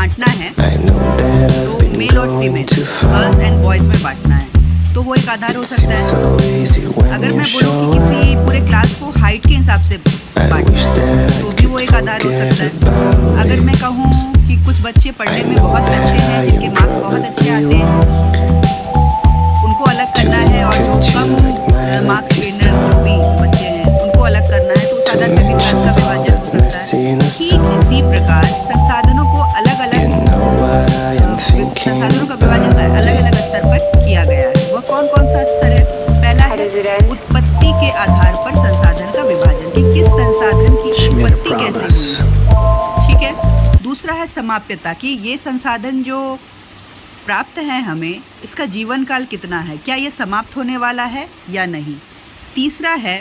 बांटना है तो मेल और फीमेल, गर्ल्स एंड बॉयज़ में बांटना है, तो वो एक आधार हो सकता है। अगर मैं बोलूँ कि किसी पूरे क्लास को हाइट के हिसाब से बांटना है तो भी वो एक आधार हो सकता है। अगर मैं कहूँ कि कुछ बच्चे पढ़ने में बहुत अच्छे हैं, जिनके मार्क्स बहुत अच्छे आते हैं, उनको अलग करना है, और जो कम मार्क्स गेनर जो भी बच्चे हैं उनको अलग करना है, तो उस आधार पर भी क्लास का विभाजन हो सकता है। ठीक इसी प्रकार संसाधनों को अलग अलग संसाधनों का विभाजन अलग अलग स्तर पर किया गया है। वह कौन कौन सा स्तर है? पहला है उत्पत्ति के आधार पर संसाधन का विभाजन, कि किस संसाधन की उत्पत्ति कैसे हुई, ठीक है। दूसरा है समाप्यता, कि ये संसाधन जो प्राप्त है हमें, इसका जीवन काल कितना है, क्या ये समाप्त होने वाला है या नहीं। तीसरा है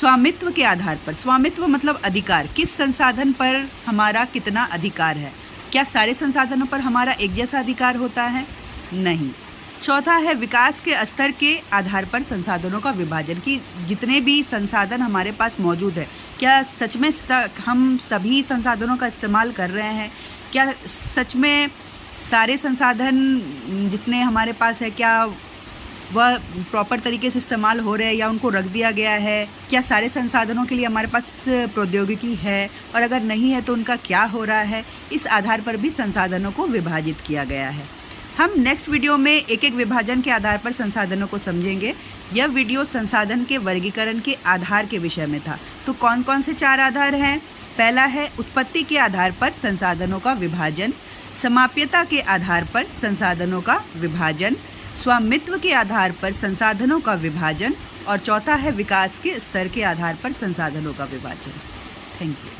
स्वामित्व के आधार पर, स्वामित्व मतलब अधिकार, किस संसाधन पर हमारा कितना अधिकार है, क्या सारे संसाधनों पर हमारा एक जैसा अधिकार होता है, नहीं। चौथा है विकास के स्तर के आधार पर संसाधनों का विभाजन, कि जितने भी संसाधन हमारे पास मौजूद है, क्या सच में हम सभी संसाधनों का इस्तेमाल कर रहे हैं, क्या सच में सारे संसाधन जितने हमारे पास है क्या वह प्रॉपर तरीके से इस्तेमाल हो रहे हैं या उनको रख दिया गया है, क्या सारे संसाधनों के लिए हमारे पास प्रौद्योगिकी है, और अगर नहीं है तो उनका क्या हो रहा है। इस आधार पर भी संसाधनों को विभाजित किया गया है। हम नेक्स्ट वीडियो में एक एक विभाजन के आधार पर संसाधनों को समझेंगे। यह वीडियो संसाधन के वर्गीकरण के आधार के विषय में था। तो कौन कौन से 4 आधार हैं? पहला है उत्पत्ति के आधार पर संसाधनों का विभाजन, समाप्यता के आधार पर संसाधनों का विभाजन, स्वामित्व के आधार पर संसाधनों का विभाजन, और चौथा है विकास के स्तर के आधार पर संसाधनों का विभाजन। Thank you.